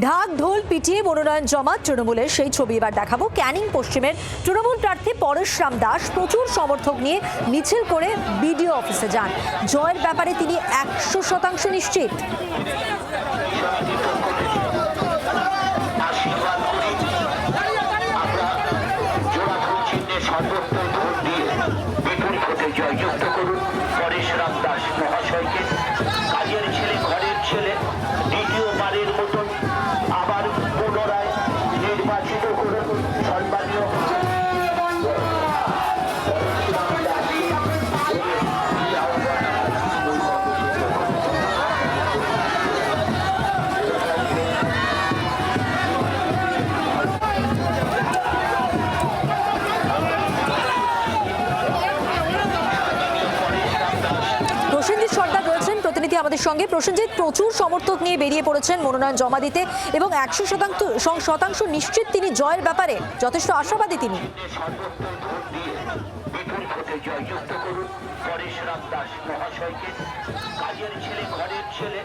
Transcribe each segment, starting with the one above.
ঢাক ঢোল পিটিয়ে মনোনয়ন জমা তৃণমূলের সেই ছবি এবার দেখাবো। ক্যানিং পশ্চিমের তৃণমূল প্রার্থী পরেশরাম দাস প্রচুর সমর্থক নিয়ে মিছিল করে বিডিও অফিসে যান। জয়ের ব্যাপারে তিনি 100% নিশ্চিত। জয়যুক্ত করুন পরেশরাম দাস মহাশয়কে। কাজের ছেলে, ঘরের ছেলে, দ্বিতীয়বারের মতন আবার পুনরায় নির্বাচিত করুন সম্মানীয় প্রসেনজিৎ সর্দার রয়েছেন প্রতিনিধি আমাদের সঙ্গে। প্রসেনজিৎ, প্রচুর সমর্থক নিয়ে বেরিয়ে পড়েছেন মনোনয়ন জমা দিতে এবং 100% নিশ্চিত তিনি জয়ের ব্যাপারে, যথেষ্ট আশাবাদী তিনি। জয়যুক্ত করুন পরেশরাম দাস মহাশয়কে। কাজের ছেলে, ঘরের ছেলে,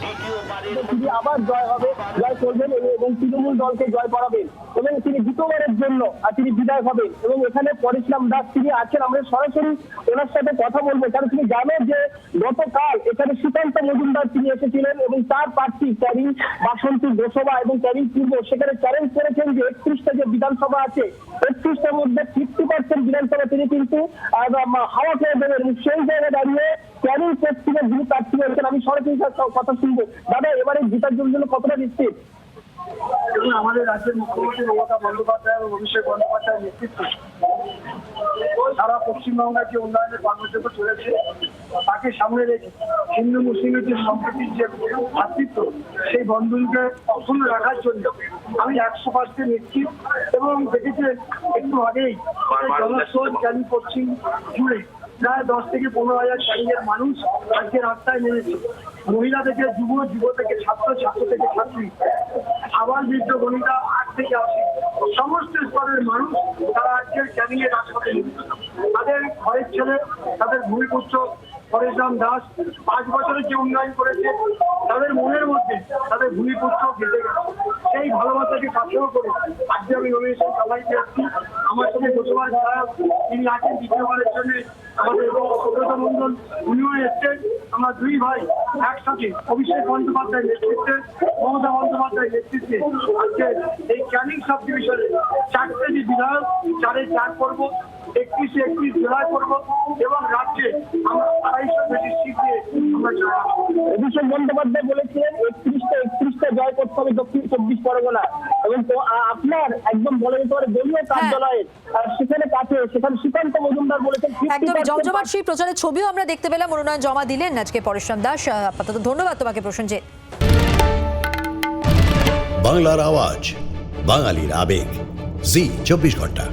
দ্বিতীয়বারের তিনি আবার জয় হবে, জয় করবেন এবং তৃণমূল দলকে জয় করাবেন এবং তিনি দ্বিতীয়বারের জন্য তিনি বিধায়ক হবেন। এবং এখানে পরেশরাম দাস তিনি আছেন, আমরা সরাসরি ওনার সাথে কথা বলবো, কারণ তিনি জানেন যে গতকাল এখানে সুকান্ত মজুমদার তিনি এসেছিলেন এবং তার প্রার্থী ক্যানিং বাসন্তী লোকসভা এবং ক্যানিং পূর্ব সেখানে চ্যালেঞ্জ করেছেন যে 31টা যে বিধানসভা আছে 31টার মধ্যে 50% বিধানসভা তিনি কিন্তু হাওয়া করে দেবেন। এবং সেই জায়গায় দাঁড়িয়ে ক্যানিং পশ্চিমের যিনি প্রার্থী রয়েছেন, আমি সরাসরি কথা শুনবো। দাদা, এবারে জেতার জন্য কতটা নিশ্চিত? এবং আমাদের রাজ্যের মুখ্যমন্ত্রী মমতা বন্দ্যোপাধ্যায় এবং অভিষেক বন্দ্যোপাধ্যায়ের নেতৃত্বে সারা পশ্চিমবঙ্গের যে উন্নয়নের কর্মসূচি চলেছে তাকে সামনে রেখে হিন্দু মুসলিমের যে সম্প্রীতির যে ভাতৃত্ব, সেই বন্ধনকে অক্ষুণ্ণ রাখার জন্য আমি 100% নিশ্চিত। এবং দেখেছেন একটু আগেই জনস্রোত ক্যানিং পশ্চিম জুড়ে প্রায় 10 থেকে 15,000 ক্যানিংয়ের মানুষ আজকে রাস্তায় নেমেছে। মহিলা থেকে যুব থেকে ছাত্র থেকে ছাত্রী, আবার বৃদ্ধ বনিতা 8 থেকে 80 সমস্ত স্তরের মানুষ তারা আজকের ক্যানিং এর রাস্তাতে নেমেছে। তাদের ঘরের ছেলে, তাদের ভূমিপুত্র পরেশরাম দাস 5 বছরের যে উন্নয়ন করেছে তাদের মনের মধ্যে তাদের ভূমিপুত্র গেঁথে গেছে। সেই ভালোবাসাকে পাথেয় করে আজকে আমি নমিনেশন সবাইকে আসছি। আমার সঙ্গে লোকসভার বিধায়ক তিনি আছেন দ্বিতীয়বারের জন্য, আমাদের সুব্রত মন্ডল উনিও এসছেন। আমরা দুই ভাই একসাথে অভিষেক বন্দ্যোপাধ্যায়ের নেতৃত্বে, মমতা বন্দ্যোপাধ্যায়ের নেতৃত্বে আজকে এই ক্যানিং সাব ডিভিশনে 4টে যে বিধায়ক 4-এ 4 করবো, 31 জেলায় করবো এবং রাজ্যে আমরা 250 বেশি সিট দিয়ে আমরা জয়। অভিষেক বন্দ্যোপাধ্যায় বলেছিলেন 31টা জয় করতে হবে দক্ষিণ 24 পরগনা। এবং আপনার একদম বলে যেতে পারে দলীয় কার্যালয়ে সেখানে কাছে সেখানে সুকান্ত মজুমদার বলেছেন একদম জমজমাট সেই প্রচারের ছবিও আমরা দেখতে পেলাম। মনোনয়ন জমা দিলেন আজকে পরেশরাম দাস। আপাতত ধন্যবাদ তোমাকে প্রসেনজিৎ। বাংলার আওয়াজ, বাঙালির আবেগ, জি 24 ঘন্টা।